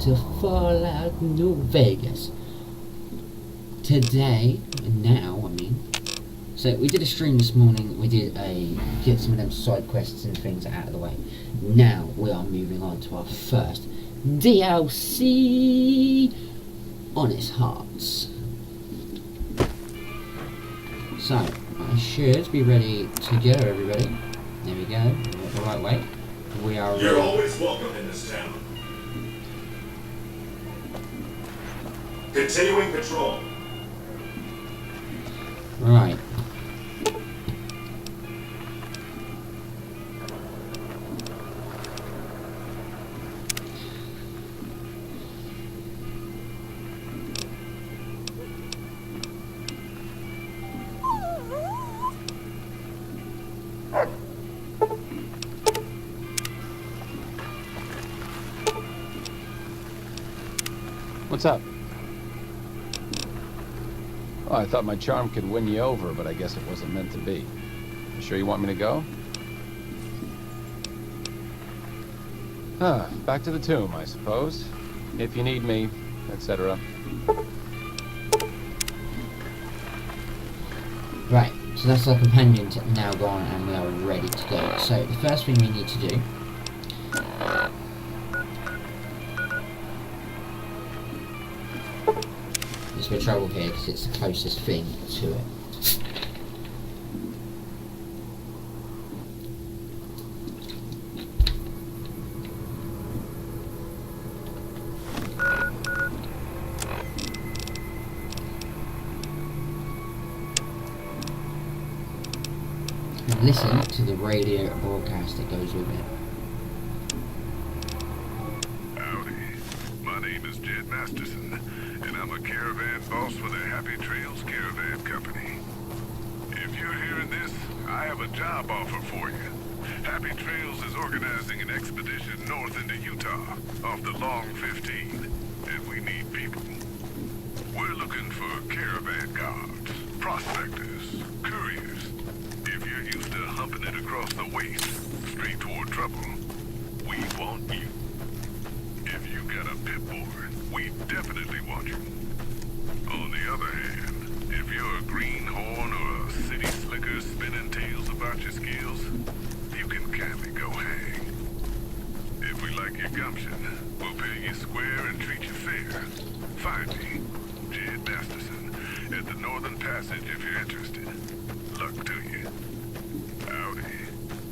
to Fallout New Vegas. Today, now, I mean, so we did a stream this morning, we did get some of them side quests and things out of the way. Now we are moving on to our first DLC, Honest Hearts. So, I should be ready to go, everybody. There we go, the right way. We are ready. You're always welcome in this town. Continuing patrol. Right. What's up? Oh, I thought my charm could win you over, but I guess it wasn't meant to be. You sure you want me to go? Back to the tomb, I suppose. If you need me, etc. Right, so that's our companion now gone and we are ready to go. So the first thing we need to do is we travel here because it's the closest thing to it. And listen to the radio broadcast that goes with it. Howdy. My name is Jed Masterson, and I'm a caravan boss for the Happy Trails Caravan Company. If you're hearing this, I have a job offer for you. Happy Trails is organizing an expedition north into Utah, off the Long 15, and we need people. We're looking for caravan guards, prospectors, couriers. If you're used to humping it across the waste, straight toward trouble, we want you. If you got a pit board, we definitely want you. On the other hand, if you're a greenhorn or a city slicker spinning tales about your skills, you can kindly go hang. If we like your gumption, we'll pay you square and treat you fair. Find me, Jed Masterson, at the Northern Passage if you're interested. Luck to you. Howdy.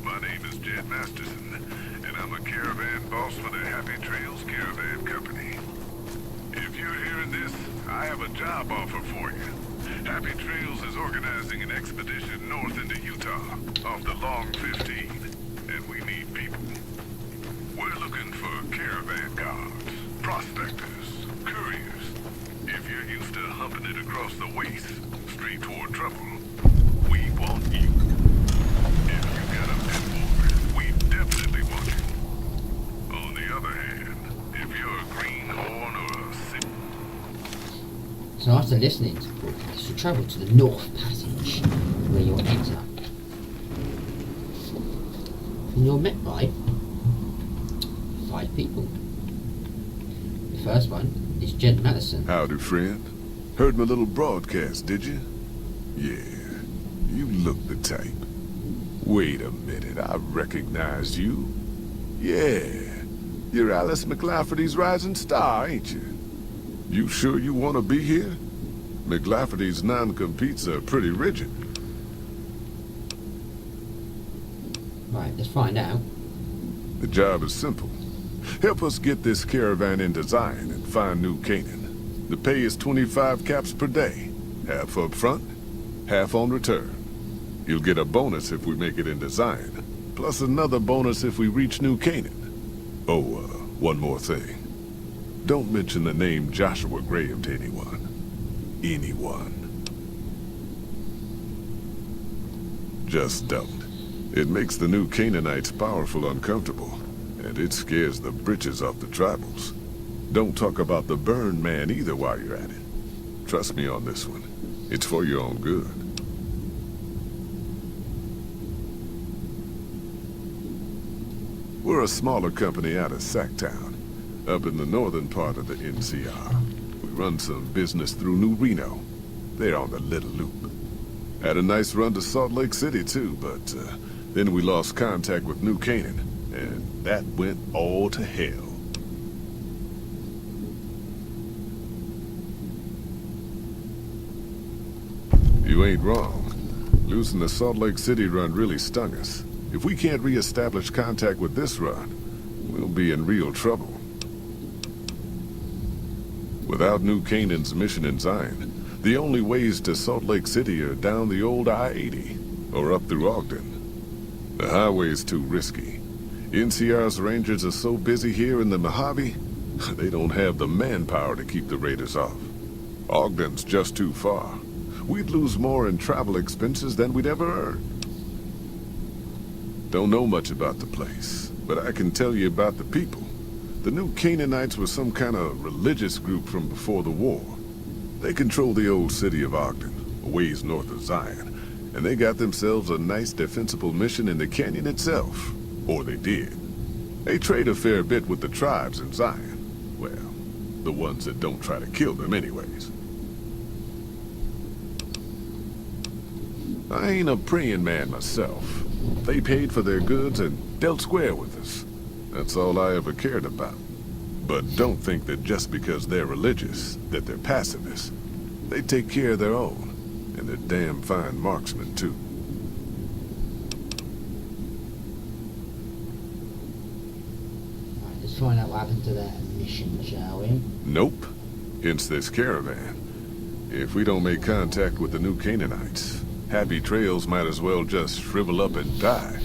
My name is Jed Masterson, and I'm a caravan boss for the Happy Trails Caravan Company. If you're hearing this, I have a job offer for you. Happy Trails is organizing an expedition north into Utah, off the Long 15, and we need people. We're looking for caravan guards, prospectors, couriers. If you're used to humping it across the waste, straight toward trouble, we want you. If you got a pit board, we definitely want you. On the other hand, if you're a greenhorn or a city... So after listening to the broadcast, you travel to the North Passage, where you'll enter. And you're met by 5 people. The first one is Jed Madison. Howdy, friend. Heard my little broadcast, did you? Yeah, you look the type. Wait a minute, I recognize you. Yeah, you're Alice McLafferty's rising star, ain't you? You sure you want to be here? McLafferty's non-competes are pretty rigid. Right, let's find out. The job is simple. Help us get this caravan in design and find New Canaan. The pay is 25 caps per day. Half up front, half on return. You'll get a bonus if we make it in design, plus another bonus if we reach New Canaan. Oh, one more thing. Don't mention the name Joshua Graham to anyone. Anyone. Just don't. It makes the new Canaanites powerful uncomfortable, and it scares the britches off the tribals. Don't talk about the burn man either while you're at it. Trust me on this one. It's for your own good. We're a smaller company out of Sacktown. up in the northern part of the NCR. We run some business through New Reno. They're on the Little Loop. Had a nice run to Salt Lake City, too, but then we lost contact with New Canaan, and that went all to hell. You ain't wrong. Losing the Salt Lake City run really stung us. If we can't re-establish contact with this run, we'll be in real trouble. Without New Canaan's mission in Zion, the only ways to Salt Lake City are down the old I-80, or up through Ogden. The highway's too risky. NCR's rangers are so busy here in the Mojave, they don't have the manpower to keep the raiders off. Ogden's just too far. We'd lose more in travel expenses than we'd ever earn. Don't know much about the place, but I can tell you about the people. The New Canaanites were some kind of religious group from before the war. They control the old city of Ogden, a ways north of Zion, and they got themselves a nice defensible mission in the canyon itself. Or they did. They trade a fair bit with the tribes in Zion. Well, the ones that don't try to kill them anyways. I ain't a praying man myself. They paid for their goods and dealt square with us. That's all I ever cared about. But don't think that just because they're religious, that they're pacifists. They take care of their own, and they're damn fine marksmen, too. Right, let's find out what happened to that mission, shall we? Nope. Hence this caravan. If we don't make contact with the New Canaanites, Happy Trails might as well just shrivel up and die.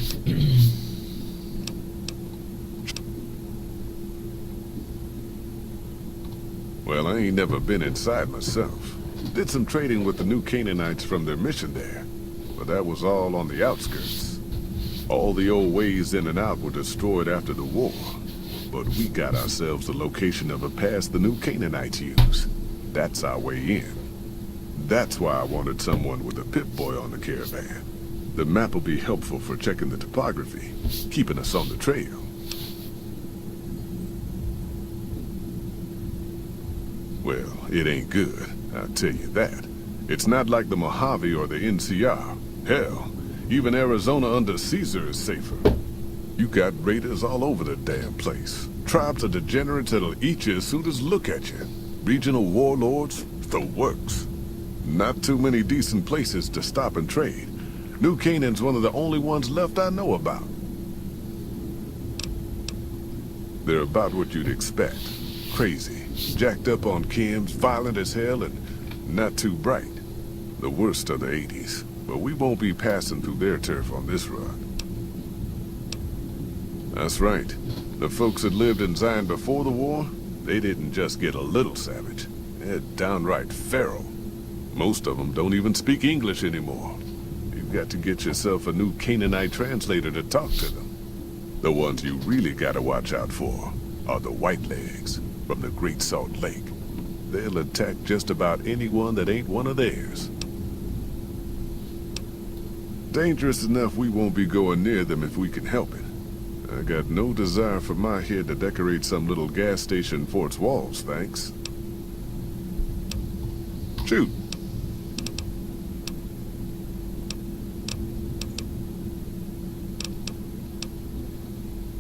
Well, I ain't never been inside myself. Did some trading with the New Canaanites from their mission there, but that was all on the outskirts. All the old ways in and out were destroyed after the war, but we got ourselves the location of a pass the New Canaanites use. That's our way in. That's why I wanted someone with a Pip-Boy on the caravan. The map will be helpful for checking the topography, keeping us on the trail. Well, it ain't good, I'll tell you that. It's not like the Mojave or the NCR. Hell, even Arizona under Caesar is safer. You got raiders all over the damn place. Tribes of degenerates that'll eat you as soon as look at you. Regional warlords, the works. Not too many decent places to stop and trade. New Canaan's one of the only ones left I know about. They're about what you'd expect. Crazy, jacked up on chems, violent as hell, and not too bright. The worst of the 80s, but we won't be passing through their turf on this run. That's right. The folks that lived in Zion before the war, they didn't just get a little savage. They're downright feral. Most of them don't even speak English anymore. You've got to get yourself a New Canaanite translator to talk to them. The ones you really gotta watch out for are the Whitelegs from the Great Salt Lake. They'll attack just about anyone that ain't one of theirs. Dangerous enough we won't be going near them if we can help it. I got no desire for my head to decorate some little gas station fort's walls, thanks. Shoot.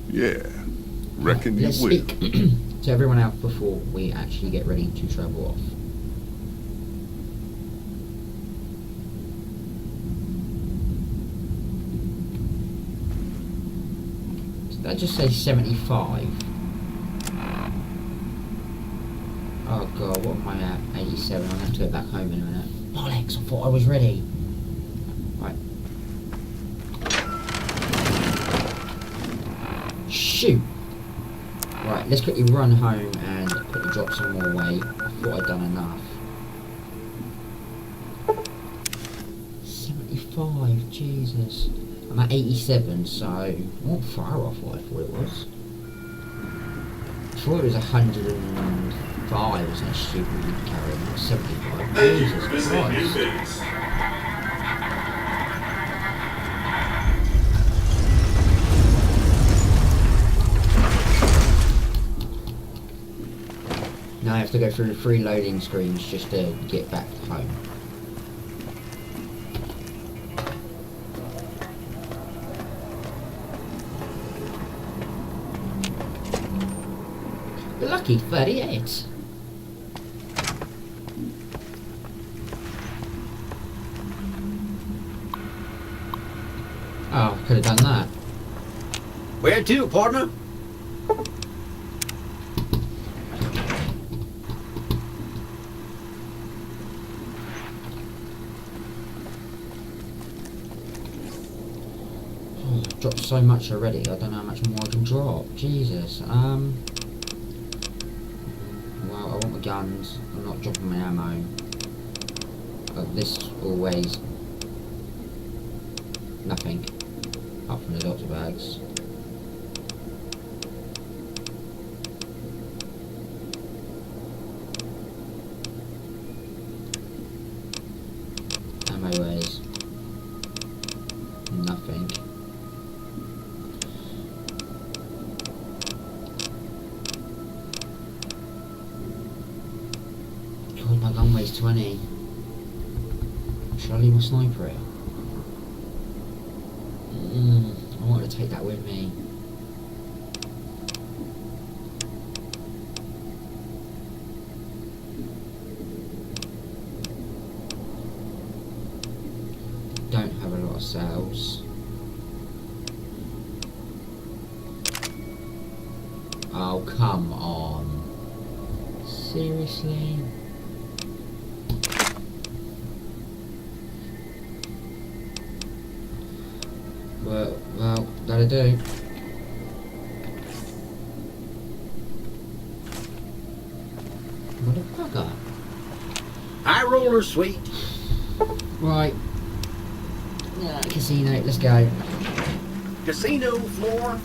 Yeah, reckon you Let's will. speak to everyone else before we actually get ready to travel off. Did I just say 75? Oh god, what am I at? 87. I'll have to go back home in a minute. Bollocks, I thought I was ready. Right. Shoot! Right, let's quickly run home and quickly drop some more weight. I thought I'd done enough. 75, Jesus. I'm at 87, so not far off what I thought it was. I thought it was 105, wasn't it? Stupid you carry on. 75. Jesus Visiting new Christ. base. Now I have to go through 3 loading screens just to get back home. Lucky 38. Oh, could have done that. Where to, partner? Oh, I've dropped so much already. I don't know how much more I can drop. Jesus. Well, I want my guns. I'm not dropping my ammo. But this always nothing. Apart from the doctor bags. Ammo ways. Nothing. God, my gun weighs 20. Should I leave my sniper here? I want to take that with me. Don't have a lot of cells. Oh, come on. Seriously? Well, that'll do. What a bugger. High roller, sweet. Right. Yeah, casino, let's go. Casino floor.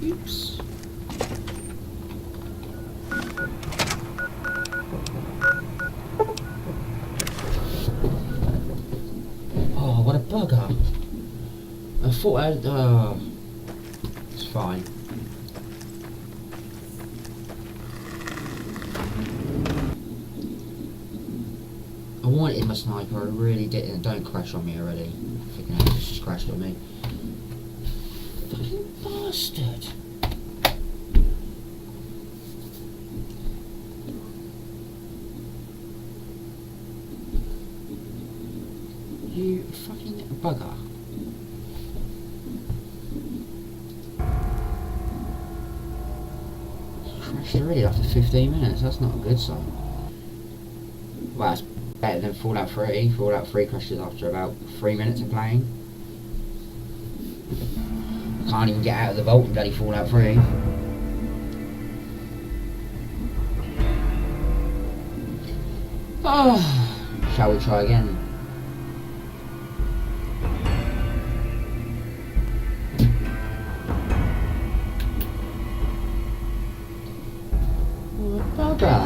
Oops. Oh, what a bugger. I thought I'd, it's fine. I wanted my sniper, I really didn't. Don't crash on me already. Freaking hell, it's just crashed on me. Fucking bastard. You fucking bugger. Crashed already after 15 minutes, that's not a good sign. Well, that's better than Fallout 3. Fallout 3 crashes after about 3 minutes of playing. I can't even get out of the vault in bloody Fallout 3. Oh, shall we try again? Bugger.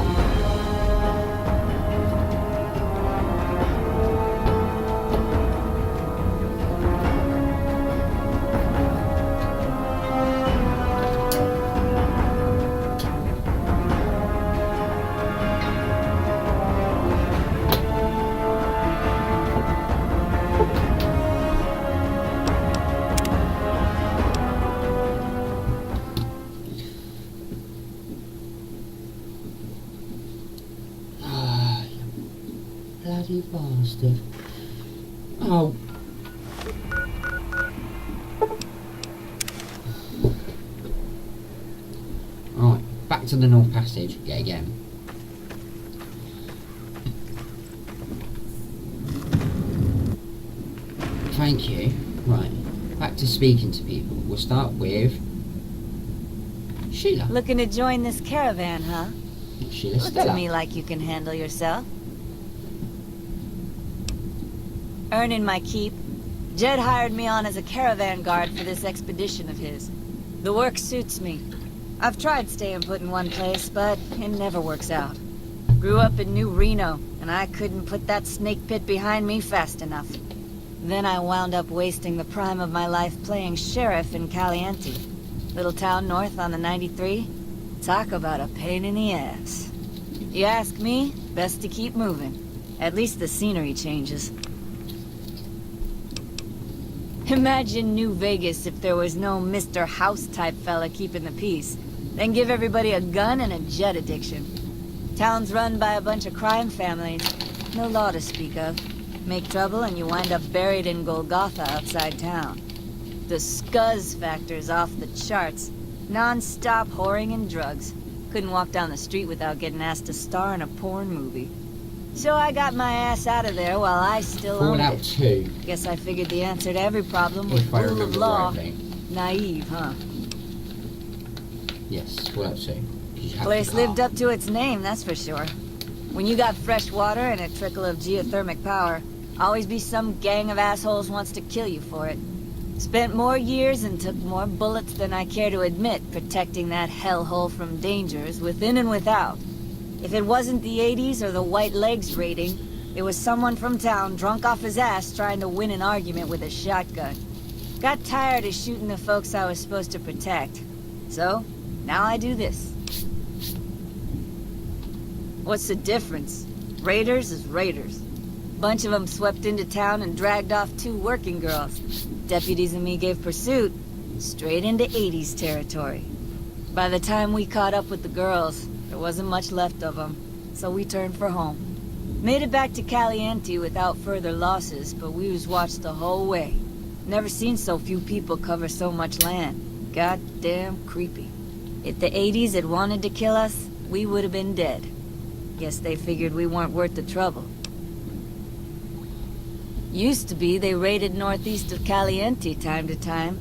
Bloody bastard. Oh. Right, back to the North Passage yet again. Thank you. Right, back to speaking to people. We'll start with Sheila. Looking to join this caravan, huh? Sheila Look to Stella. me like you can handle yourself. Earning my keep, Jed hired me on as a caravan guard for this expedition of his. The work suits me. I've tried staying put in one place, but it never works out. Grew up in New Reno, and I couldn't put that snake pit behind me fast enough. Then I wound up wasting the prime of my life playing sheriff in Caliente, little town north on the 93. Talk about a pain in the ass. You ask me, best to keep moving. At least the scenery changes. Imagine New Vegas if there was no Mr. House-type fella keeping the peace. Then give everybody a gun and a jet addiction. Town's run by a bunch of crime families. No law to speak of. Make trouble and you wind up buried in Golgotha outside town. The scuzz factor's off the charts. Non-stop whoring and drugs. Couldn't walk down the street without getting asked to star in a porn movie. So I got my ass out of there while I still owned Fallout it. 2, Guess I figured the answer to every problem was if I rule of remember law. rightly. Naive, huh? Yes, Fallout 2. 'Cause you have Place the car. lived up to its name, that's for sure. When you got fresh water and a trickle of geothermic power, always be some gang of assholes wants to kill you for it. Spent more years and took more bullets than I care to admit protecting that hellhole from dangers within and without. If it wasn't the 80s or the white legs raiding, it was someone from town drunk off his ass trying to win an argument with a shotgun. Got tired of shooting the folks I was supposed to protect. So, now I do this. What's the difference? Raiders is raiders. Bunch of them swept into town and dragged off 2 working girls. Deputies and me gave pursuit, straight into 80s territory. By the time we caught up with the girls, there wasn't much left of them, so we turned for home. Made it back to Caliente without further losses, but we was watched the whole way. Never seen so few people cover so much land. Goddamn creepy. If the 80s had wanted to kill us, we would have been dead. Guess they figured we weren't worth the trouble. Used to be they raided northeast of Caliente time to time.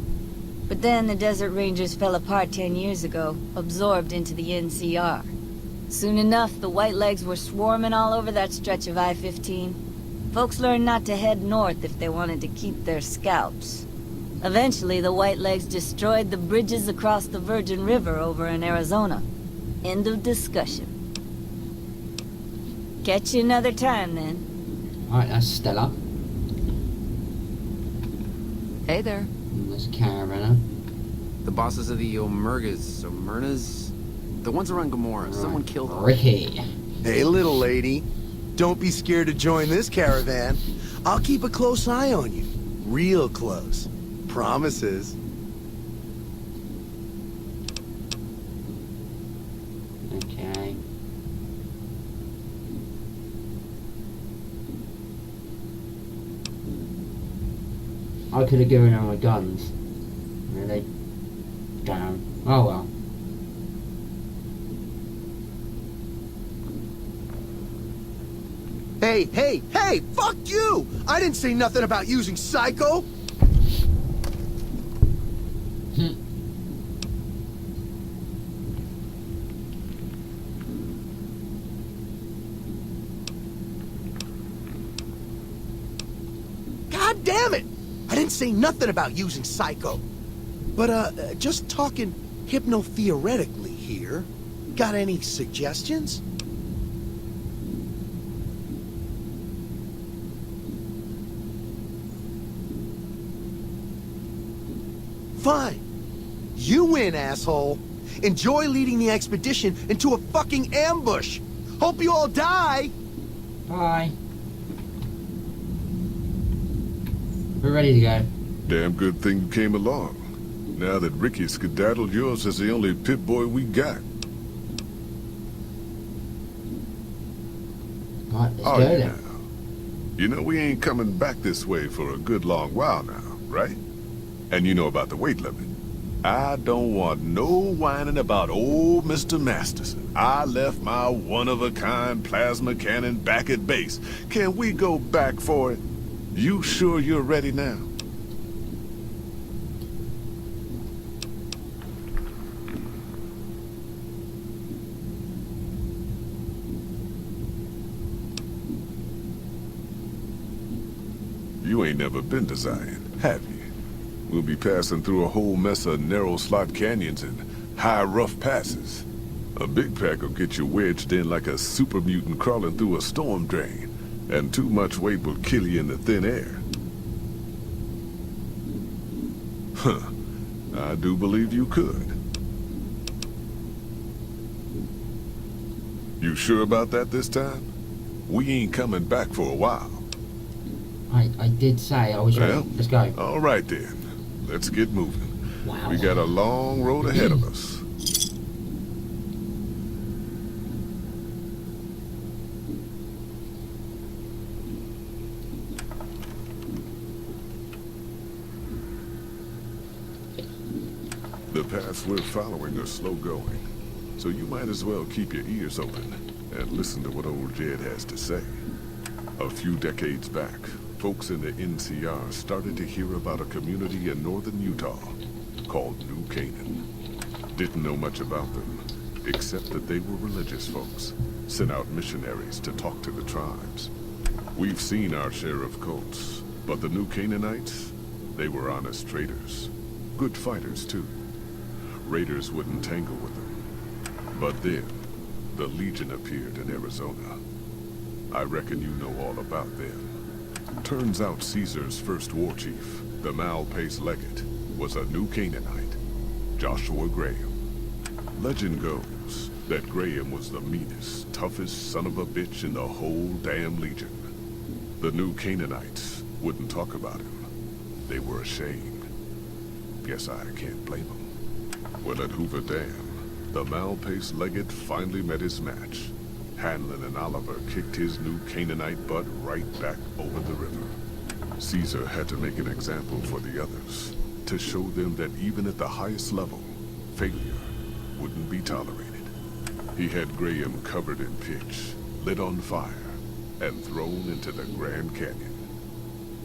But then the Desert Rangers fell apart 10 years ago, absorbed into the NCR. Soon enough, the Whitelegs were swarming all over that stretch of I-15. Folks learned not to head north if they wanted to keep their scalps. Eventually, the Whitelegs destroyed the bridges across the Virgin River over in Arizona. End of discussion. Catch you another time, then. Alright, that's Stella. Hey there. And there's Caravana. The bosses of the Omernas? The ones around Gamora. Someone killed them. Ricky. Hey, little lady. Don't be scared to join this caravan. I'll keep a close eye on you. Real close. Promises. Okay. I could have given her my guns. Really? Damn. Oh well. Hey, hey, hey! Fuck you! I didn't say nothing about using Psycho! God damn it! I didn't say nothing about using Psycho. But, just talking hypno-theoretically here. Got any suggestions? Fine. You win, asshole. Enjoy leading the expedition into a fucking ambush. Hope you all die. Bye. We're ready to go. Damn good thing you came along. Now that Ricky skedaddled, yours is the only pit boy we got. Right, let's Oh, go yeah. then. You know we ain't coming back this way for a good long while now, right? And you know about the weight limit. I don't want no whining about old Mr. Masterson. I left my one-of-a-kind plasma cannon back at base. Can we go back for it? You sure you're ready now? You ain't never been to Zion, have you? We'll be passing through a whole mess of narrow slot canyons and high rough passes. A big pack will get you wedged in like a super mutant crawling through a storm drain, and too much weight will kill you in the thin air. Huh. I do believe you could. You sure about that this time? We ain't coming back for a while. I did say I was ready. Well, Let's go. all right then. Let's get moving. Wow. We got a long road ahead of us. The paths we're following are slow going, so you might as well keep your ears open and listen to what old Jed has to say. A few decades back, folks in the NCR started to hear about a community in northern Utah called New Canaan. Didn't know much about them, except that they were religious folks, sent out missionaries to talk to the tribes. We've seen our share of cults, but the New Canaanites, they were honest traders. Good fighters, too. Raiders wouldn't tangle with them. But then, the Legion appeared in Arizona. I reckon you know all about them. Turns out Caesar's first war chief, the Malpace Legate, was a New Canaanite, Joshua Graham. Legend goes that Graham was the meanest, toughest son of a bitch in the whole damn Legion. The New Canaanites wouldn't talk about him. They were ashamed. Guess I can't blame them. Well, at Hoover Dam, the Malpace Legate finally met his match. Hanlon and Oliver kicked his New Canaanite butt right back over the river. Caesar had to make an example for the others, to show them that even at the highest level, failure wouldn't be tolerated. He had Graham covered in pitch, lit on fire, and thrown into the Grand Canyon.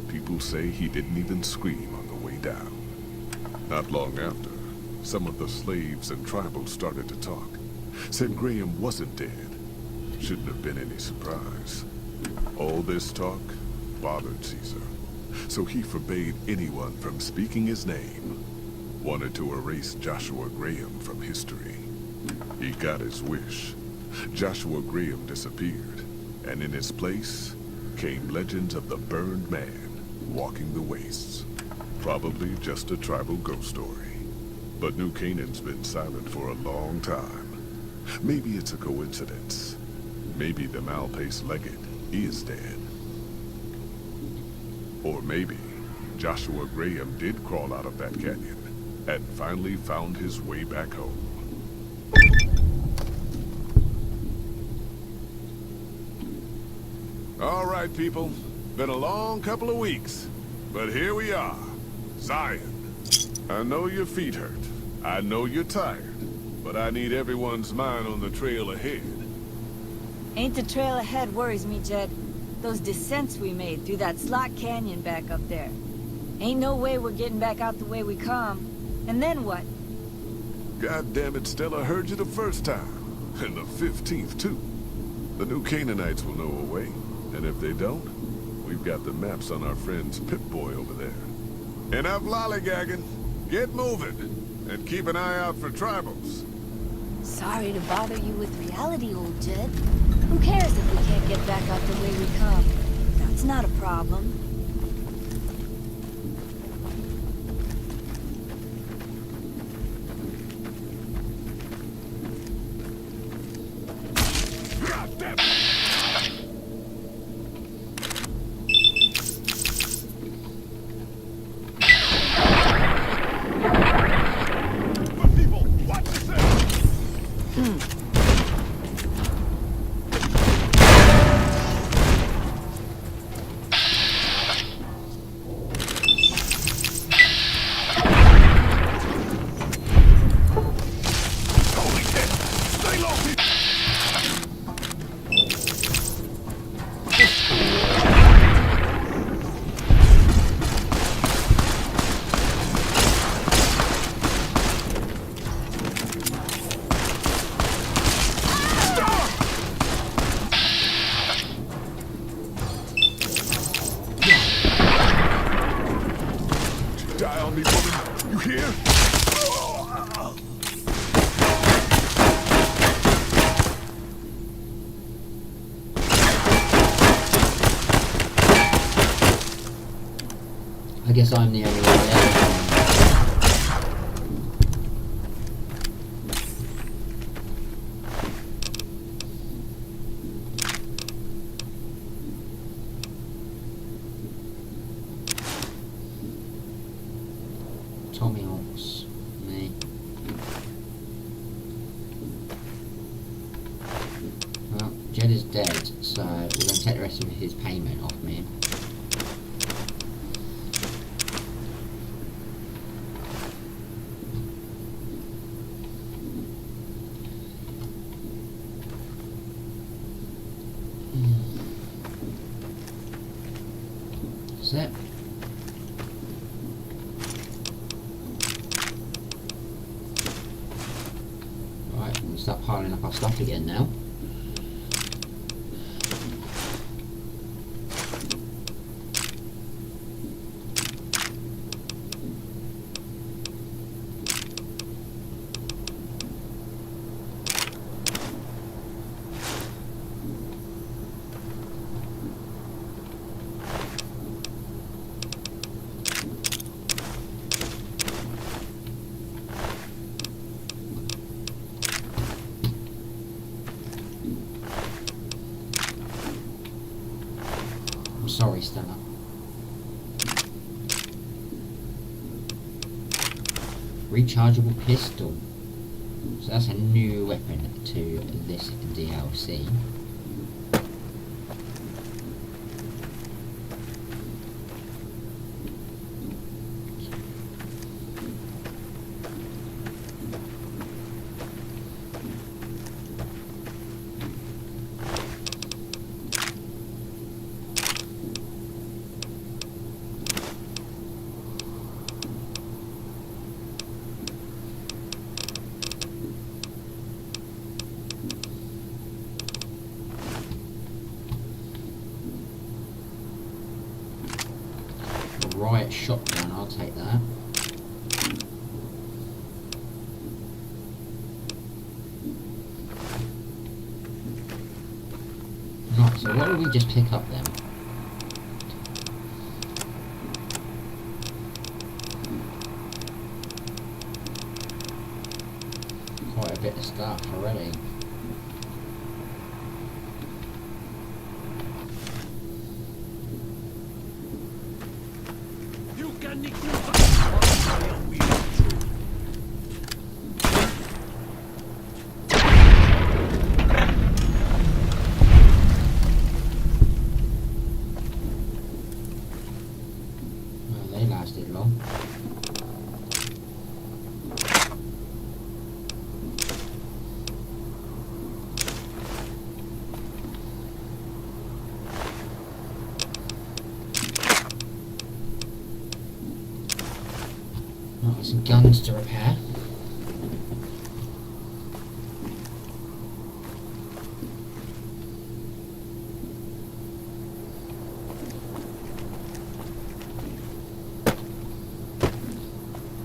People say he didn't even scream on the way down. Not long after, some of the slaves and tribals started to talk. Said Graham wasn't dead. Shouldn't have been any surprise. All this talk bothered Caesar, so he forbade anyone from speaking his name. Wanted to erase Joshua Graham from history. He got his wish. Joshua Graham disappeared, and in his place came legends of the burned man walking the wastes. Probably just a tribal ghost story. But New Canaan's been silent for a long time. Maybe it's a coincidence. Maybe the Malpace Legate is dead. Or maybe Joshua Graham did crawl out of that canyon and finally found his way back home. All right, people. Been a long couple of weeks, but here we are. Zion. I know your feet hurt. I know you're tired, but I need everyone's mind on the trail ahead. Ain't the trail ahead worries me, Jed. Those descents we made through that slot canyon back up there. Ain't no way we're getting back out the way we come. And then what? God damn it, Stella heard you the first time. And the 15th, too. The New Canaanites will know a way. And if they don't, we've got the maps on our friend's Pip-Boy over there. Enough lollygagging. Get moving. And keep an eye out for tribals. Sorry to bother you with reality, old Jed. Who cares if we can't get back out the way we come? That's not a problem. I guess I'm the only one there. Jed is dead, so we're going to take the rest of his payment off me. That's it. Right, we'll start piling up our stuff again now. I'm sorry, Stella. Rechargeable pistol. So that's a new weapon to this DLC. Riot shotgun, I'll take that. Right, so what did we just pick up then? Quite a bit of stuff already. Well, they lasted long. Right, some guns to repair.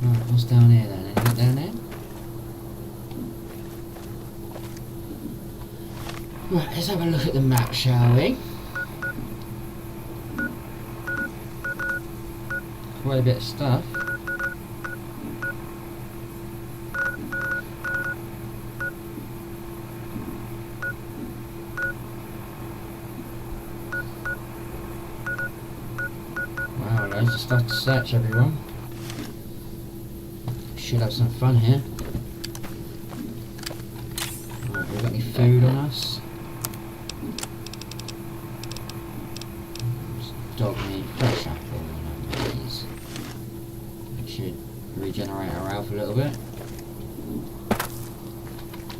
Right, what's down here then? Anything down there? Right, let's have a look at the map, shall we? Quite a bit of stuff. Wow, loads of stuff to search, everyone. Should have some fun here. Right, have we got any food on us? Dog meat, fresh apple, and these. It should regenerate our health a little bit.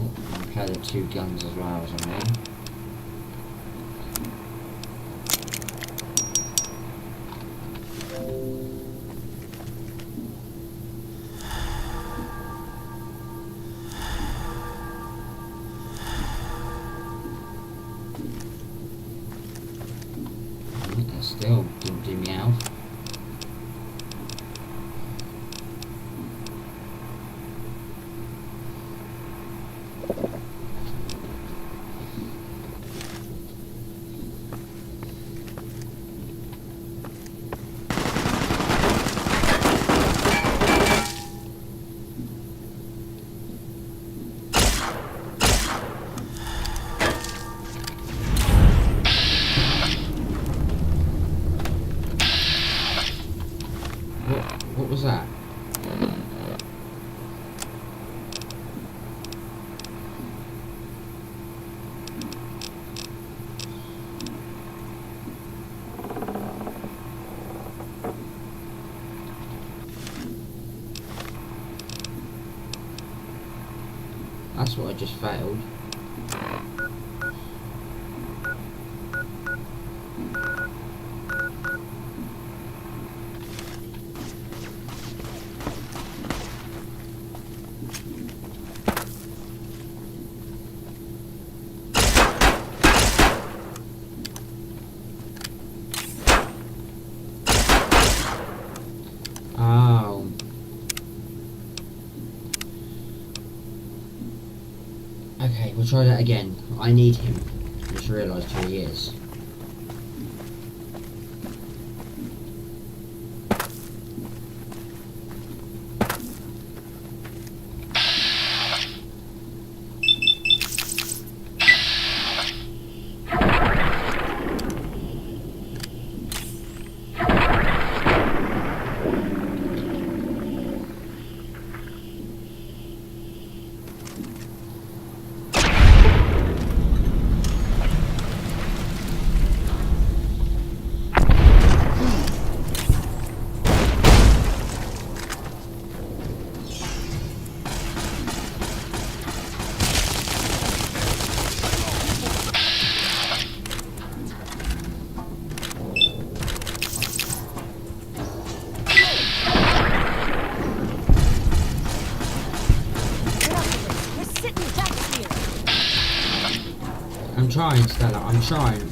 Oh, I'll repair the 2 guns as well as I'm in. Still didn't do me out. That's what I just failed. Oh. Okay, we'll try that again. I need him. I just realised who he is. I'm trying, Stella, I'm trying.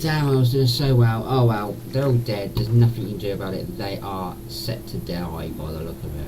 Damn, I was doing so well. Oh well, they're all dead. There's nothing you can do about it. They are set to die by the look of it.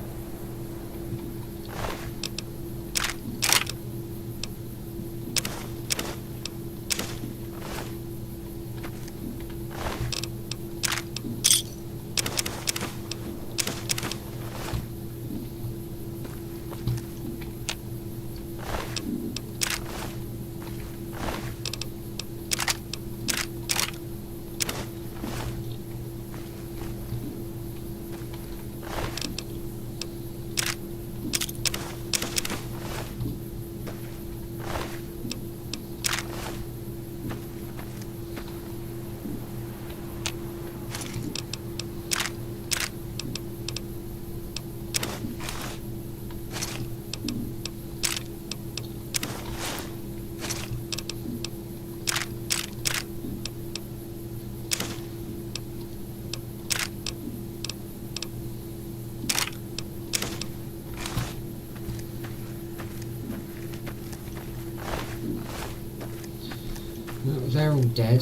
They're all dead.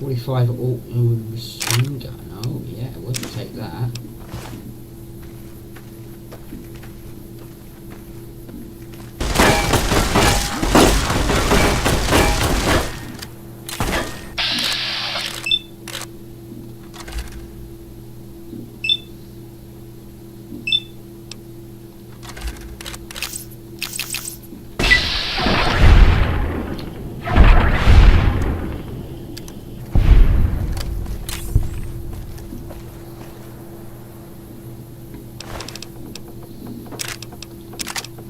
.45 machine gun. Oh yeah, we'll take that.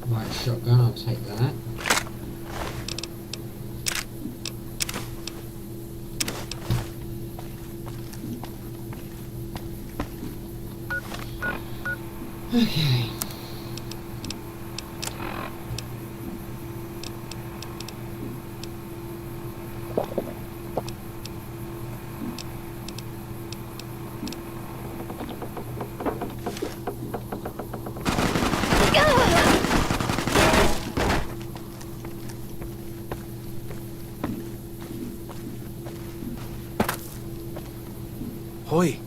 Right, shotgun, I'll take that. Okay. Hoy,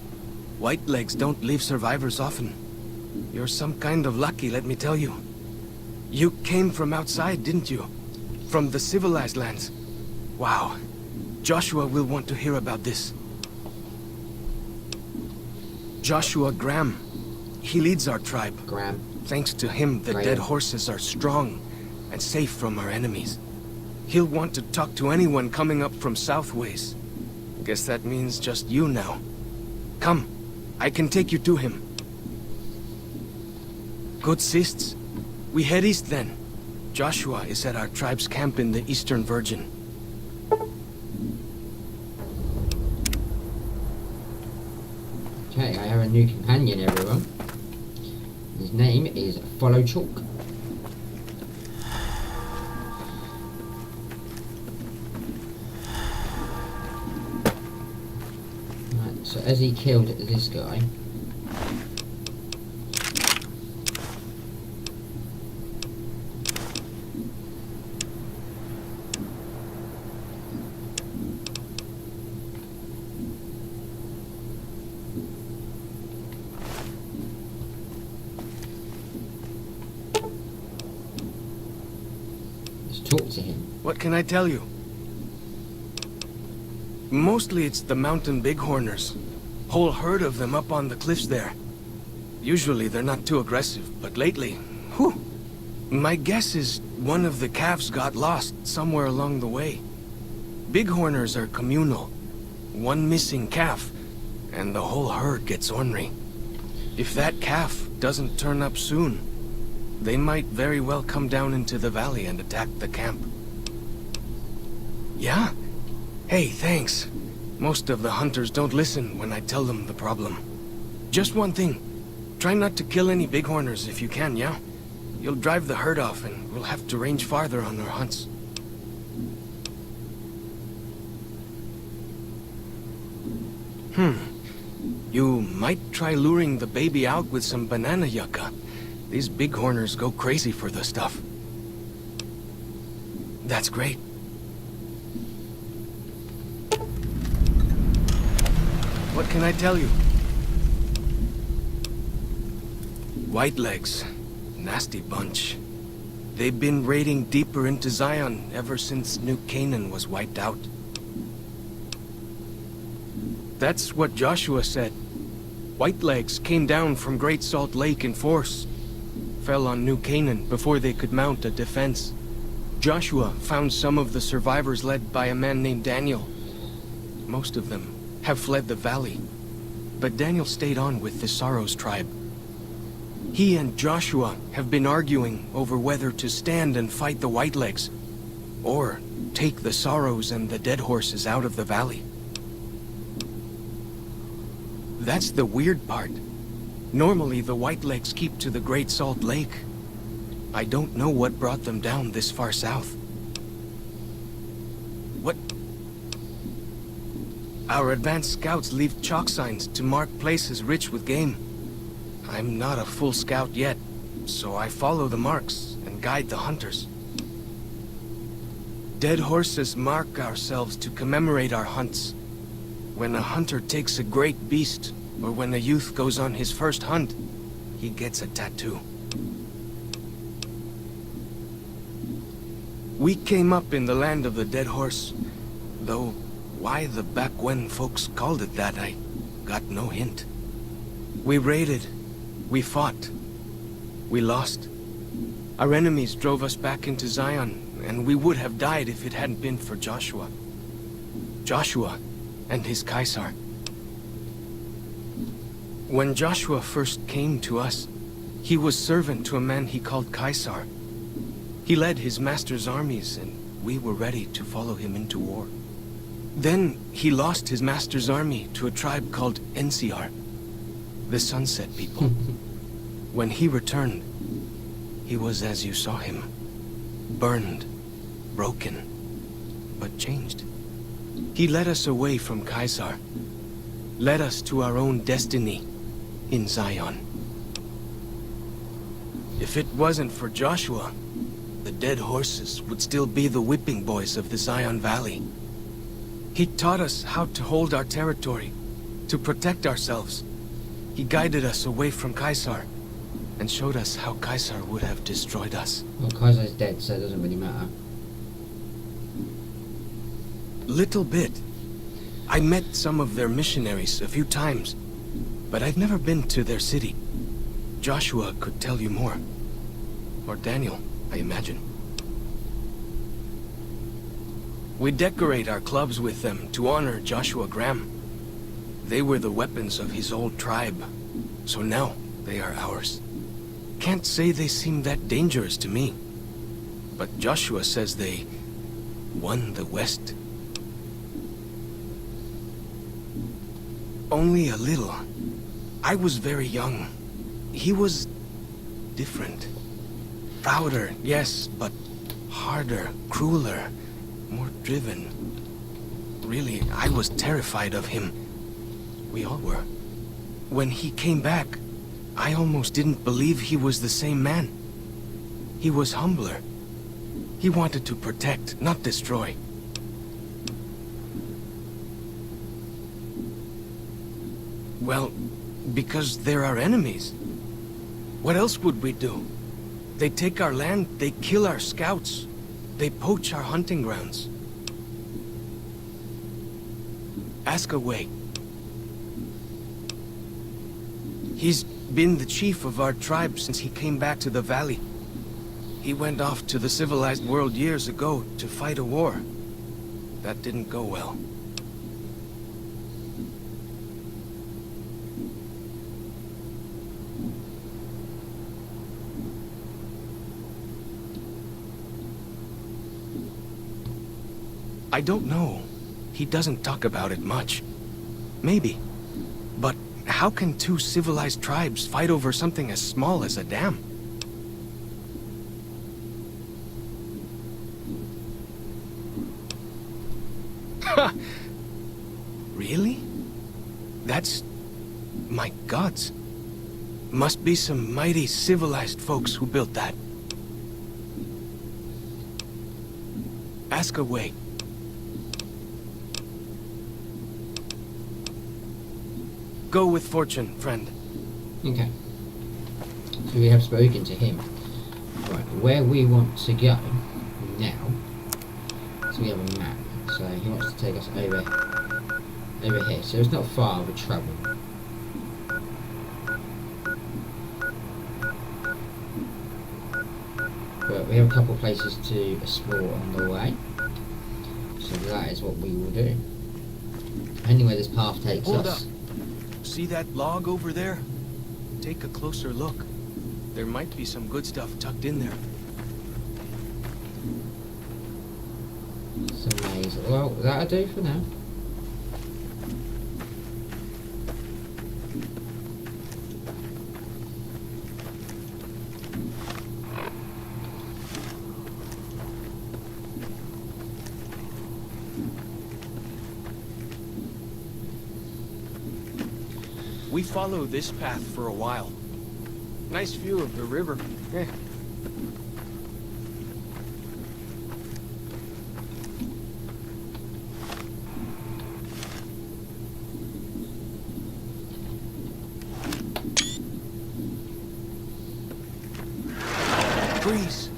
white legs don't leave survivors often. You're some kind of lucky, let me tell you. You came from outside, didn't you? From the civilized lands. Wow. Joshua will want to hear about this. Joshua Graham. He leads our tribe. Graham. Thanks to him, the Graham. dead horses are strong and safe from our enemies. He'll want to talk to anyone coming up from Southways. Guess that means just you now. Come, I can take you to him. Good sists. We head east then. Joshua is at our tribe's camp in the Eastern Virgin. Okay, I have a new companion, everyone. His name is Follow Chalk. Right, so as he killed this guy, let's talk to him. What can I tell you? Mostly it's the mountain bighorners. Whole herd of them up on the cliffs there. Usually they're not too aggressive, but lately, whew. My guess is one of the calves got lost somewhere along the way. Bighorners are communal. One missing calf, and the whole herd gets ornery. If that calf doesn't turn up soon, they might very well come down into the valley and attack the camp. Yeah? Hey, thanks. Most of the hunters don't listen when I tell them the problem. Just one thing. Try not to kill any bighorners if you can, yeah? You'll drive the herd off and we'll have to range farther on our hunts. You might try luring the baby out with some banana yucca. These bighorners go crazy for the stuff. That's great. What can I tell you? Whitelegs. Nasty bunch. They've been raiding deeper into Zion ever since New Canaan was wiped out. That's what Joshua said. Whitelegs came down from Great Salt Lake in force. Fell on New Canaan before they could mount a defense. Joshua found some of the survivors led by a man named Daniel. Most of them have fled the valley, but Daniel stayed on with the Sorrows tribe. He and Joshua have been arguing over whether to stand and fight the Whitelegs, or take the Sorrows and the dead horses out of the valley. That's the weird part. Normally the Whitelegs keep to the Great Salt Lake. I don't know what brought them down this far south. What? Our advanced scouts leave chalk signs to mark places rich with game. I'm not a full scout yet, so I follow the marks and guide the hunters. Dead horses mark ourselves to commemorate our hunts. When a hunter takes a great beast, or when a youth goes on his first hunt, he gets a tattoo. We came up in the land of the dead horse, though why the back when folks called it that, I got no hint. We raided, we fought, we lost. Our enemies drove us back into Zion, and we would have died if it hadn't been for Joshua. Joshua and his Caesar. When Joshua first came to us, he was servant to a man he called Caesar. He led his master's armies, and we were ready to follow him into war. Then he lost his master's army to a tribe called NCR, the Sunset People. When he returned, he was as you saw him. Burned, broken, but changed. He led us away from Caesar, led us to our own destiny in Zion. If it wasn't for Joshua, the dead horses would still be the whipping boys of the Zion Valley. He taught us how to hold our territory, to protect ourselves. He guided us away from Caesar, and showed us how Caesar would have destroyed us. Well, Caesar's dead, so it doesn't really matter. Little bit. I met some of their missionaries a few times. but I've never been to their city. Joshua could tell you more. Or Daniel, I imagine. We decorate our clubs with them to honor Joshua Graham. They were the weapons of his old tribe, so now they are ours. Can't say they seem that dangerous to me. But Joshua says they won the West. Only a little. I was very young. He was different. Prouder, yes, but harder, crueler, more driven. Really, I was terrified of him. We all were. When he came back, I almost didn't believe he was the same man. He was humbler. He wanted to protect, not destroy. Well, because they're our enemies. What else would we do? They take our land, they kill our scouts, they poach our hunting grounds. Ask away. He's been the chief of our tribe since he came back to the valley. He went off to the civilized world years ago to fight a war. That didn't go well. I don't know. He doesn't talk about it much. Maybe. But how can two civilized tribes fight over something as small as a dam? Ha! Really? That's... my gods. Must be some mighty civilized folks who built that. Ask away. Go with fortune, friend. Okay. So we have spoken to him. Right, where we want to go now. So we have a map. So he wants to take us over here. So it's not far of a travel. But we have a couple of places to explore on the way. So that is what we will do. Anyway, this path takes Hold us. up. See that log over there? Take a closer look. There might be some good stuff tucked in there. It's amazing. Well, that'll do for now. We follow this path for a while. Nice view of the river. Please.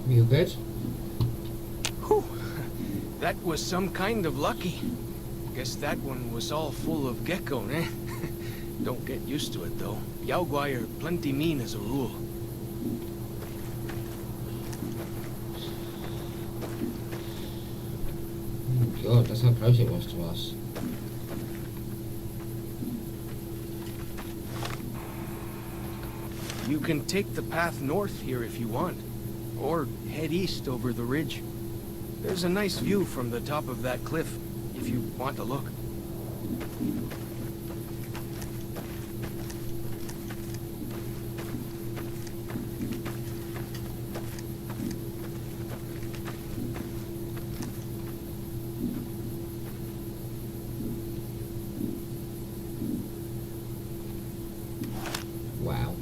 You good? Whew. That was some kind of lucky. Guess that one was all full of gecko, eh? Don't get used to it, though. Yaoguai are plenty mean as a rule. Oh god, that's how close it was to us. You can take the path north here if you want, or head east over the ridge. There's a nice view from the top of that cliff, if you want to look. Wow.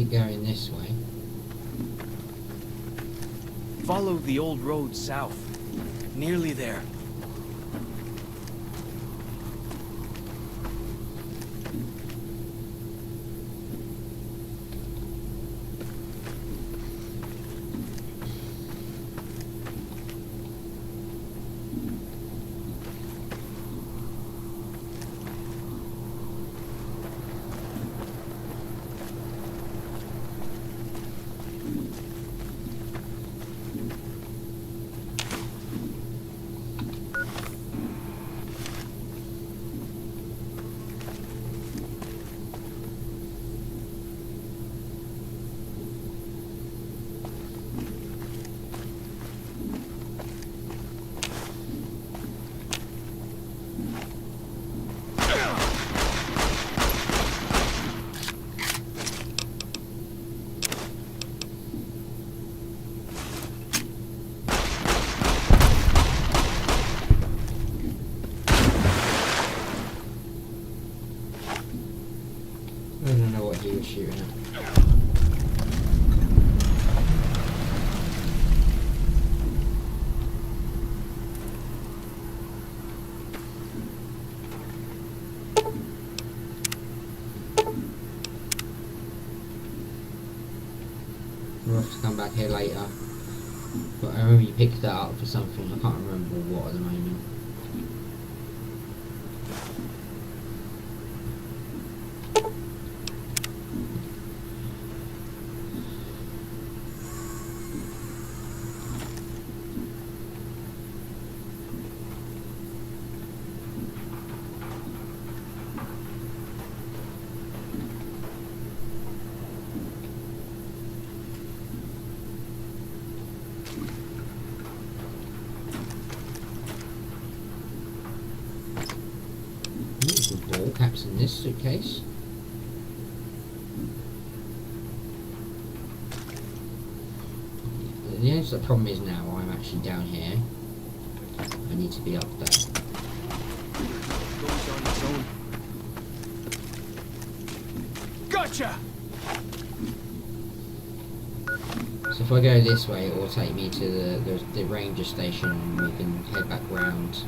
keep going this way. Follow the old road south. Nearly there. I don't know what he was shooting at. We'll have to come back here later. But I remember you picked that up for something. I can't remember what at the moment. Some ball caps in this suitcase. The only problem is now I'm actually down here. I need to be up there. Goes on its own. Gotcha! So if I go this way, it will take me to the ranger station and we can head back round.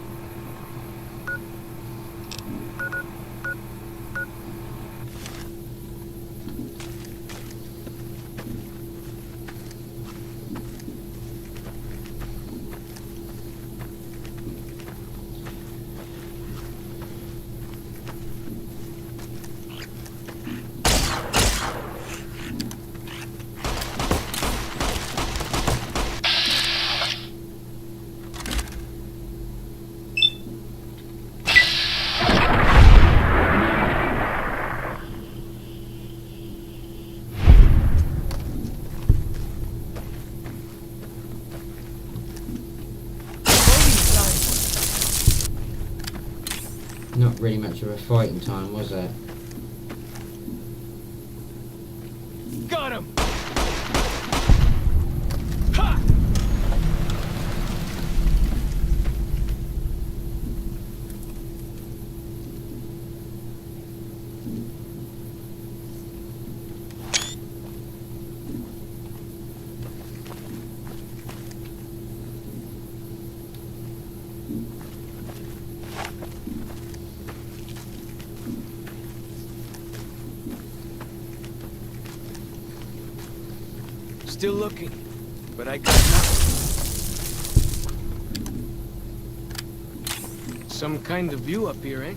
Not really much of a fighting time, was it? Got him! Ha! Still looking, but I got nothing. Some kind of view up here, eh?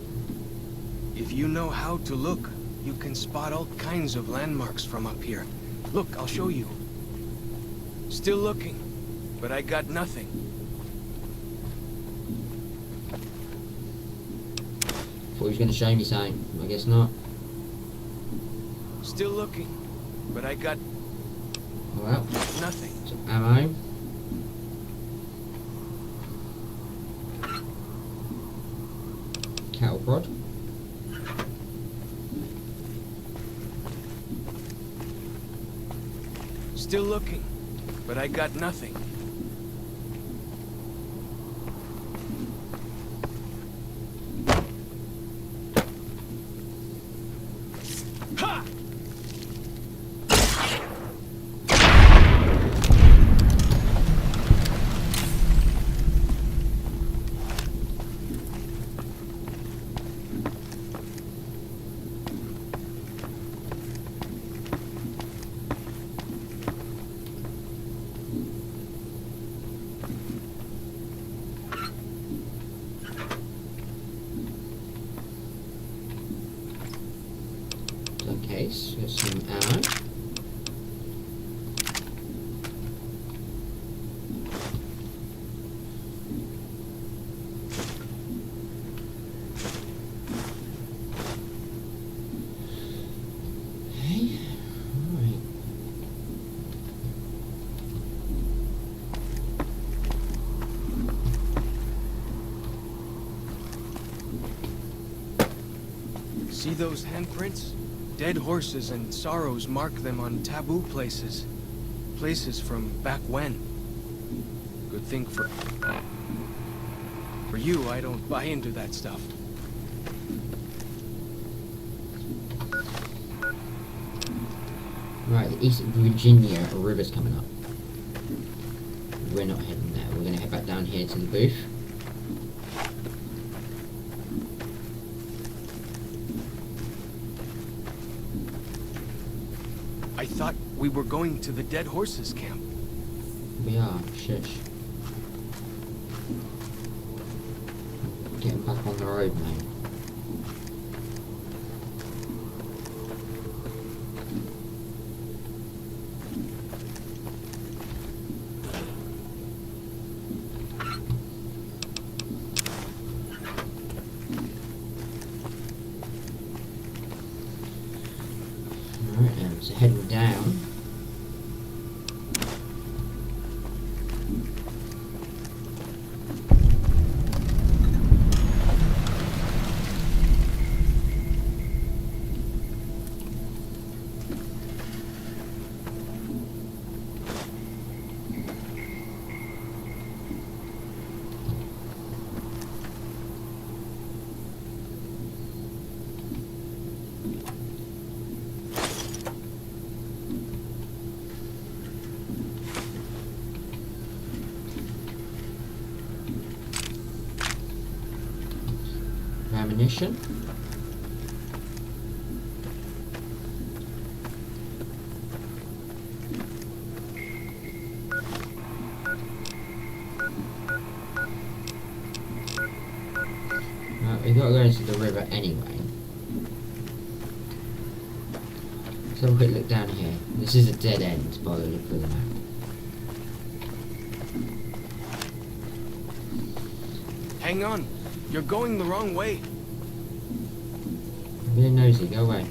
If you know how to look, you can spot all kinds of landmarks from up here. Look, I'll show you. Still looking, but I got nothing. Thought he was going to show me something. I guess not. Still looking, but I got Well, nothing. some ammo. Cattle prod. Still looking, but I got nothing. Ha! See those handprints? Dead horses and sorrows mark them on taboo places. Places from back when. Good thing for you, I don't buy into that stuff. Right, the East Virginia river's coming up. We're not heading there. We're going to head back down here to the booth. I thought we were going to the Dead Horses camp. We are. Shush. Getting back on the road now. Alright, so heading down. Ammunition. We've got to go into the river anyway. Let's have a quick look down here. This is a dead end by the look of the map. Hang on, you're going the wrong way. I'm being nosy, go away.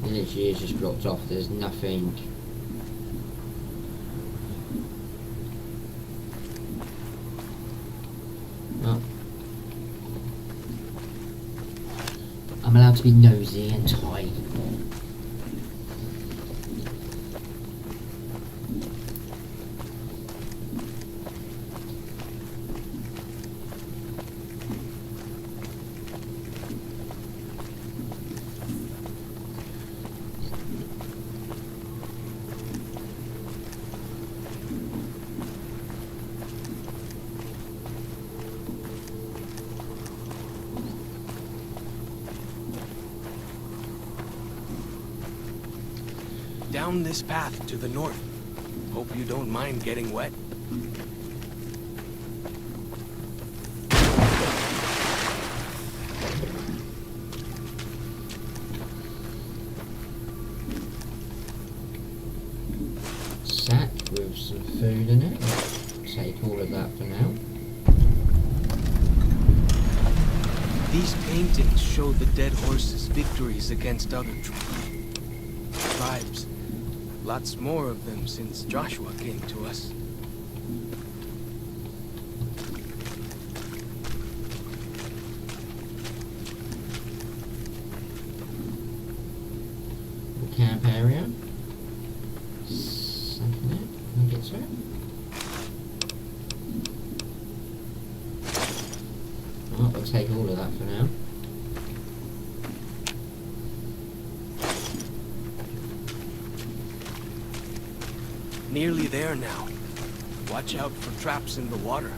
It literally is just blocked off, there's nothing. Oh. I'm allowed to be nosy and toy. Down this path to the north. Hope you don't mind getting wet. Sack with some food in it. Take all of that for now. These paintings show the Dead Horses' victories against other tribes. Lots more of them since Joshua came to us. The camp area. Second it. Can I get to it? Oh, I'll take all of that for now. Nearly there now. Watch out for traps in the water.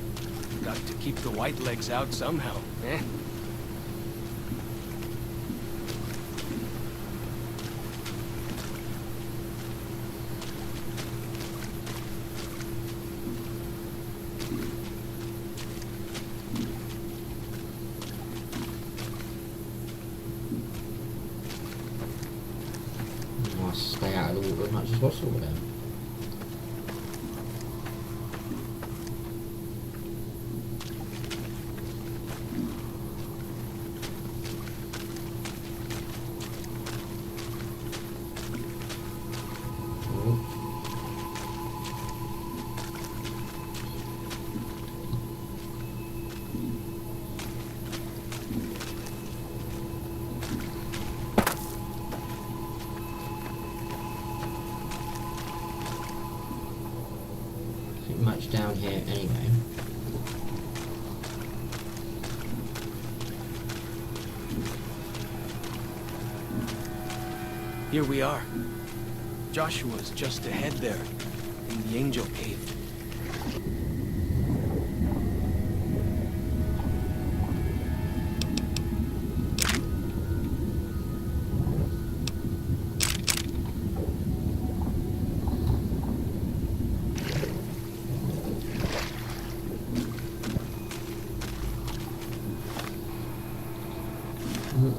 Got to keep the white legs out somehow, eh? I'll stay out of the water as much as possible then. here anyway. Here we are. Joshua's just ahead there, in the Angel Cave.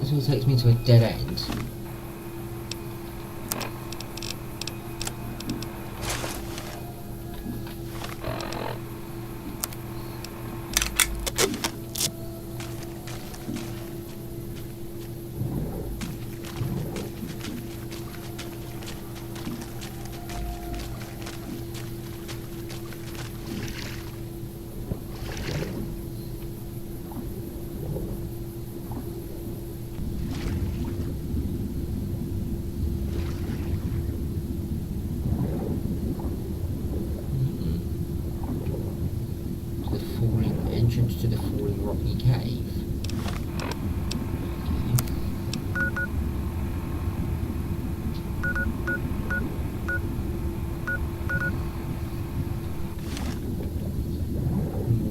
This all takes me to a dead end. Entrance to the falling rocky cave.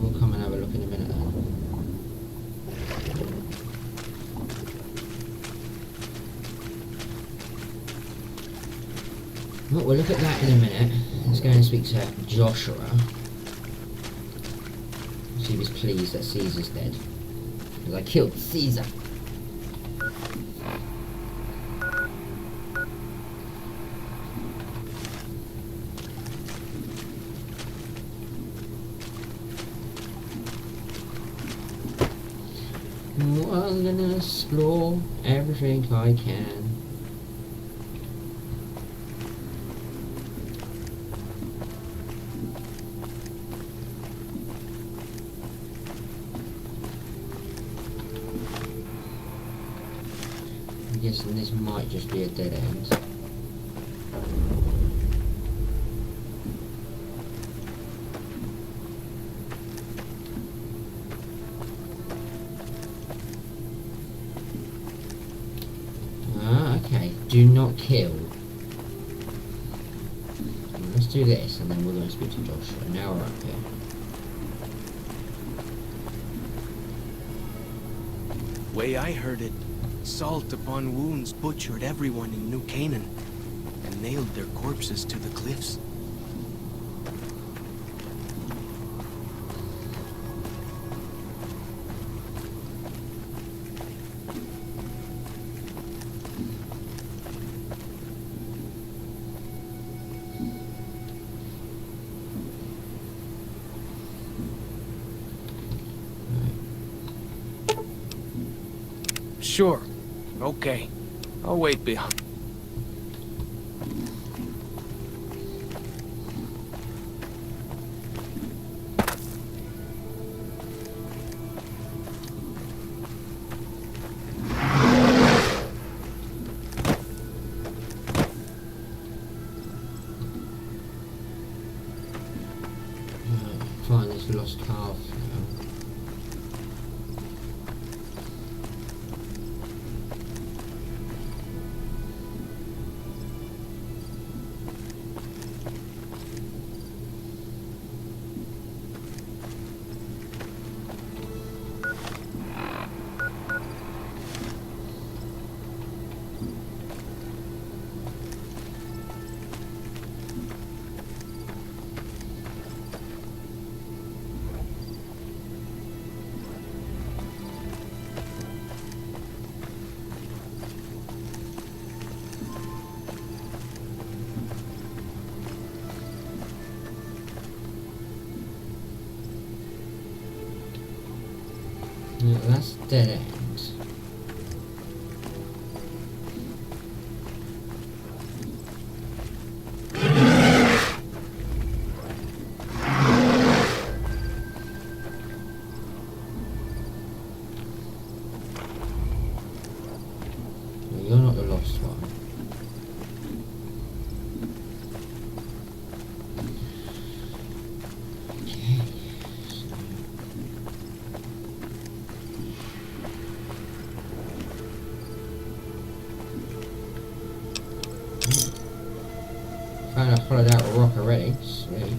We'll come and have a look in a minute then. Well, we'll look at that in a minute. Let's go and speak to Joshua. He was pleased that Caesar's dead. Because I killed Caesar. Well, I'm gonna explore everything I can. And this might just be a dead end. Okay. Do not kill. Let's do this and then we're going to speak to Joshua. Now we're up here. Way I heard it, salt upon wounds butchered everyone in New Canaan and nailed their corpses to the cliffs. Sure. Okay. I'll wait behind. Find this lost calf. No, that's dead end. No, you're not the lost one. Okay. found a hollowed out rock already. Sweet.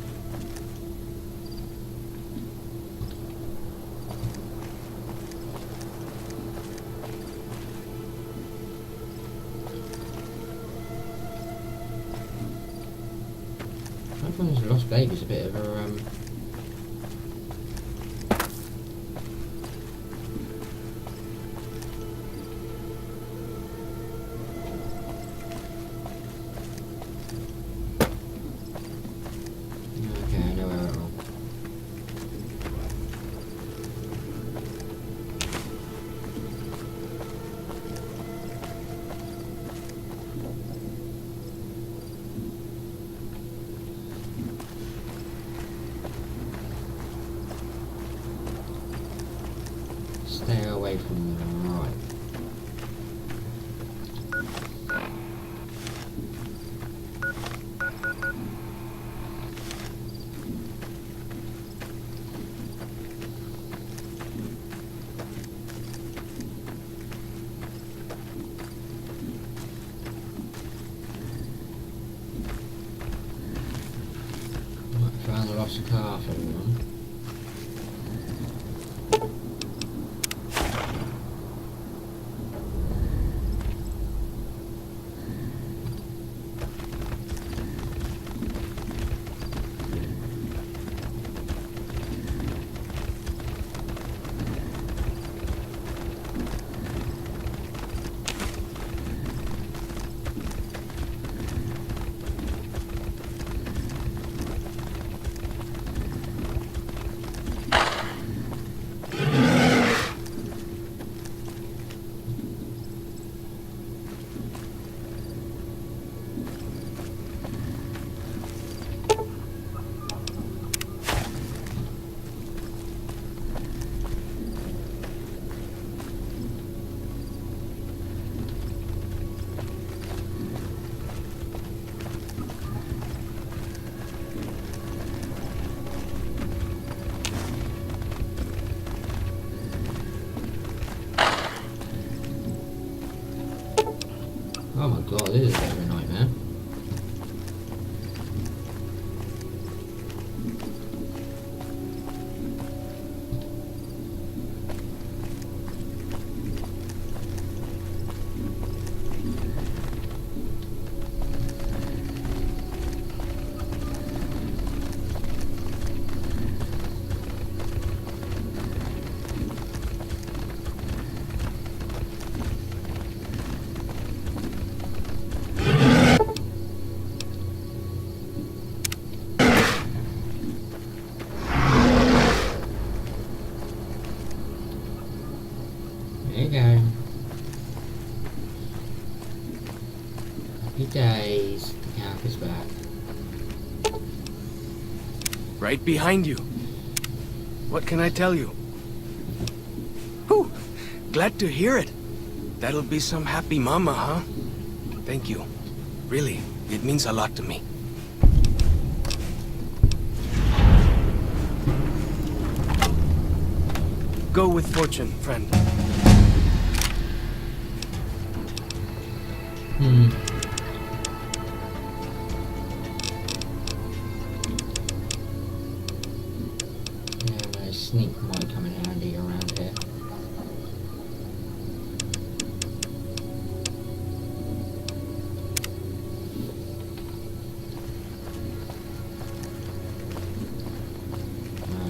I find this lost baby's a bit of a okay, I know where it all. Stay away from the right. Right, found the lost calf, everyone. Oh my god, this is a bit of a nightmare. There you go. Happy days. The calf is back. Right behind you. What can I tell you? Whew, glad to hear it. That'll be some happy mama, huh? Thank you. Really, it means a lot to me. Go with fortune, friend. Yeah, a sneak might come in handy around here.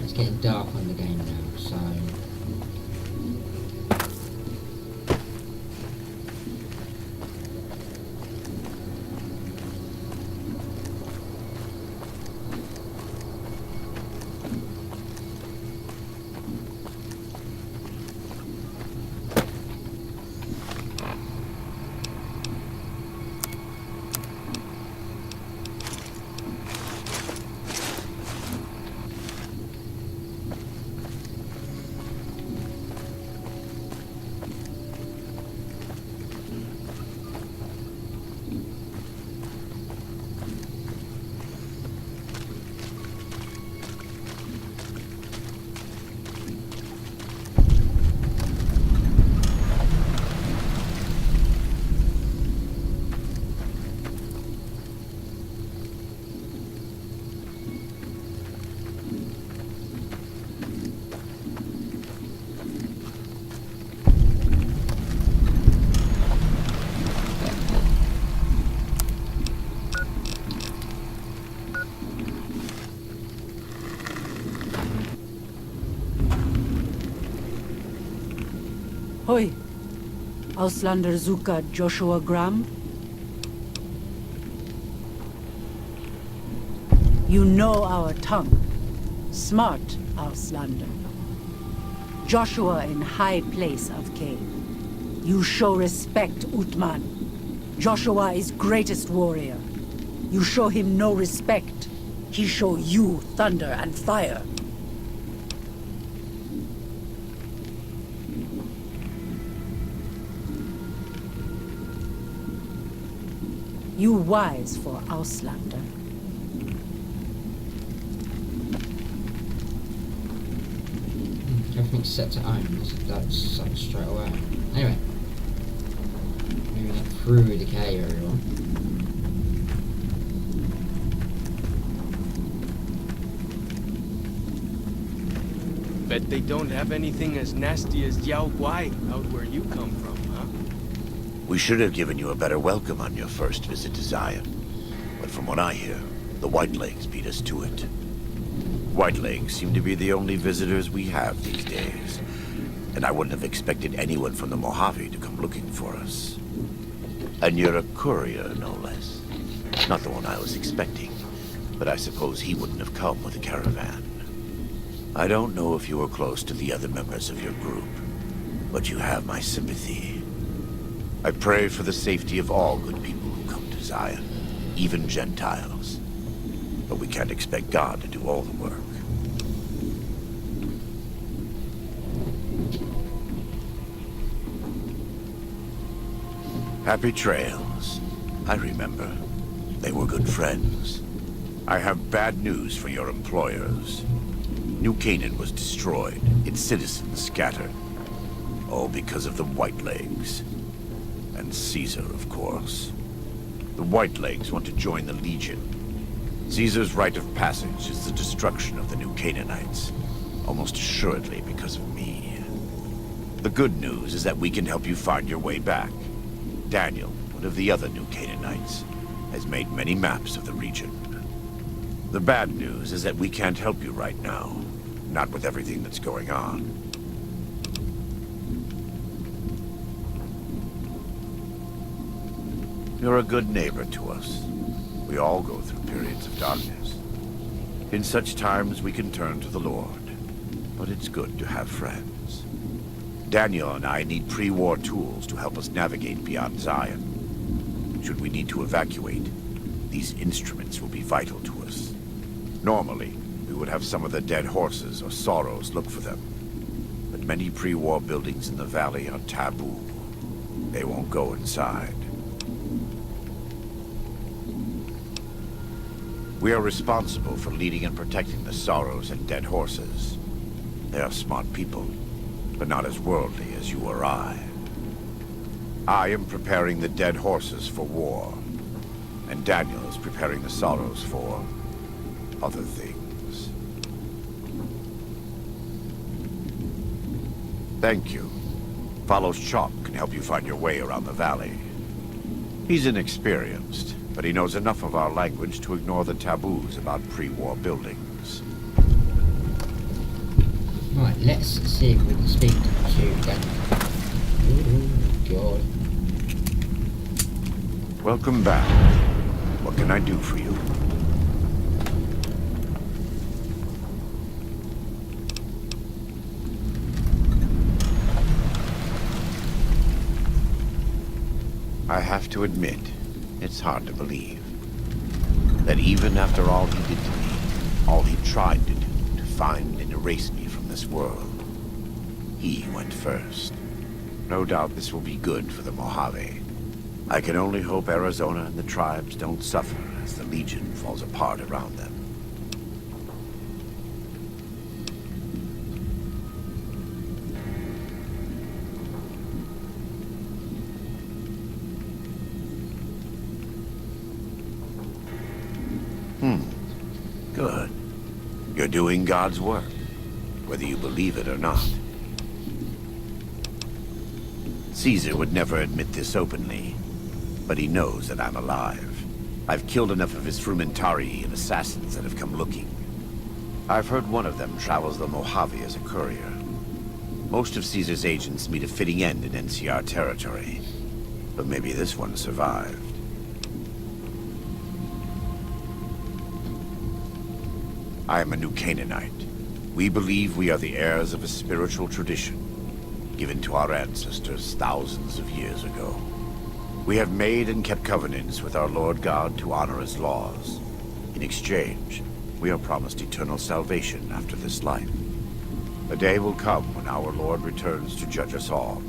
It's getting dark on the game now, so Hoi. Auslander Zuka Joshua Graham. You know our tongue. Smart, Auslander. Joshua in high place of cave. You show respect, Utman. Joshua is greatest warrior. You show him no respect. He show you thunder and fire. You wise for Auslander. Everything's set to own. That's set straight away. Anyway, moving up through the cave, everyone. Bet they don't have anything as nasty as Yao Guai out where you come from, huh? We should have given you a better welcome on your first visit to Zion. But from what I hear, the Whitelegs beat us to it. Whitelegs seem to be the only visitors we have these days. And I wouldn't have expected anyone from the Mojave to come looking for us. And you're a courier, no less. Not the one I was expecting. But I suppose he wouldn't have come with a caravan. I don't know if you were close to the other members of your group, but you have my sympathy. I pray for the safety of all good people who come to Zion, even Gentiles. But we can't expect God to do all the work. Happy trails. I remember. They were good friends. I have bad news for your employers. New Canaan was destroyed, its citizens scattered. All because of the Whitelegs. And Caesar, of course. The Whitelegs want to join the Legion. Caesar's rite of passage is the destruction of the New Canaanites. Almost assuredly because of me. The good news is that we can help you find your way back. Daniel, one of the other New Canaanites, has made many maps of the region. The bad news is that we can't help you right now. Not with everything that's going on. You're a good neighbor to us. We all go through periods of darkness. In such times, we can turn to the Lord. But it's good to have friends. Daniel and I need pre-war tools to help us navigate beyond Zion. Should we need to evacuate, these instruments will be vital to us. Normally, we would have some of the dead horses or sorrows look for them. But many pre-war buildings in the valley are taboo. They won't go inside. We are responsible for leading and protecting the sorrows and dead horses. They are smart people, but not as worldly as you or I. I am preparing the dead horses for war, and Daniel is preparing the sorrows for other things. Thank you. Follows Chalk can help you find your way around the valley. He's inexperienced, but he knows enough of our language to ignore the taboos about pre-war buildings. Right, let's see if we can speak to Daniel. Oh, God. Welcome back. What can I do for you? I have to admit, it's hard to believe that even after all he did to me, all he tried to do to find and erase me from this world, he went first. No doubt this will be good for the Mojave. I can only hope Arizona and the tribes don't suffer as the Legion falls apart around them. Good. You're doing God's work, whether you believe it or not. Caesar would never admit this openly, but he knows that I'm alive. I've killed enough of his frumentari and assassins that have come looking. I've heard one of them travels the Mojave as a courier. Most of Caesar's agents meet a fitting end in NCR territory. But maybe this one survived. I am a new Canaanite. We believe we are the heirs of a spiritual tradition given to our ancestors thousands of years ago. We have made and kept covenants with our Lord God to honor his laws. In exchange, we are promised eternal salvation after this life. A day will come when our Lord returns to judge us all.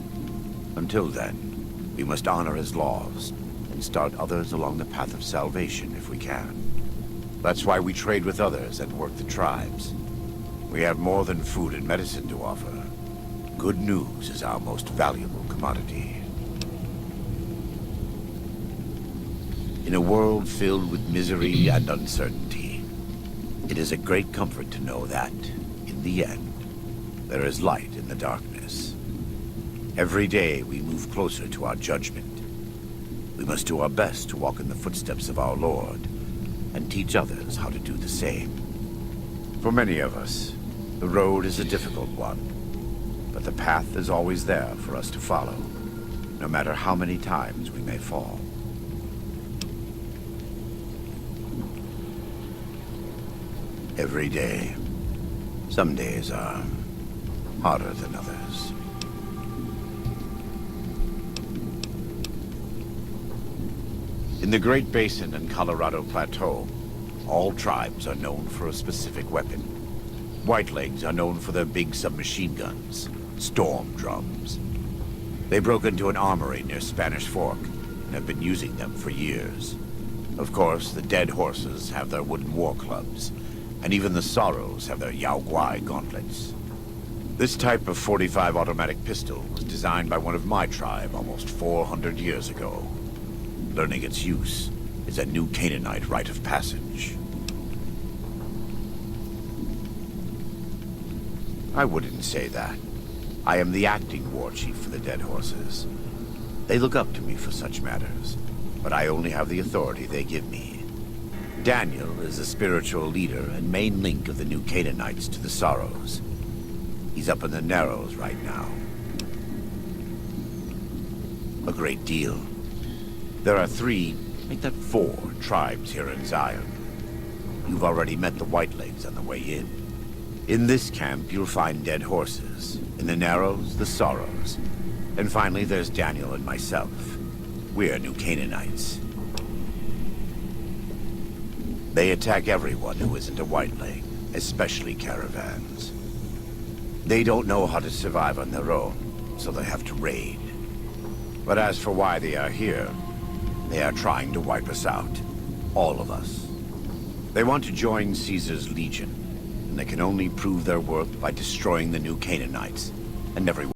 Until then, we must honor his laws and start others along the path of salvation if we can. That's why we trade with others and work the tribes. We have more than food and medicine to offer. Good news is our most valuable commodity. In a world filled with misery and uncertainty, it is a great comfort to know that, in the end, there is light in the darkness. Every day we move closer to our judgment. We must do our best to walk in the footsteps of our Lord and teach others how to do the same. For many of us, the road is a difficult one, but the path is always there for us to follow, no matter how many times we may fall. Every day. Some days are harder than others. In the Great Basin and Colorado Plateau, all tribes are known for a specific weapon. Whitelegs are known for their big submachine guns, storm drums. They broke into an armory near Spanish Fork and have been using them for years. Of course, the Dead Horses have their wooden war clubs, and even the Sorrows have their Yao Guai gauntlets. This type of .45 automatic pistol was designed by one of my tribe almost 400 years ago. Learning its use is a new Canaanite rite of passage. I wouldn't say that. I am the acting war chief for the Dead Horses. They look up to me for such matters, but I only have the authority they give me. Daniel is the spiritual leader and main link of the new Canaanites to the Sorrows. He's up in the Narrows right now. A great deal. There are 3, make that 4, tribes here in Zion. You've already met the Whitelegs on the way in. In this camp, you'll find Dead Horses. In the Narrows, the Sorrows. And finally, there's Daniel and myself. We're new Canaanites. They attack everyone who isn't a Whiteleg, especially caravans. They don't know how to survive on their own, so they have to raid. But as for why they are here, they are trying to wipe us out. All of us. They want to join Caesar's legion, and they can only prove their worth by destroying the new Canaanites, and everyone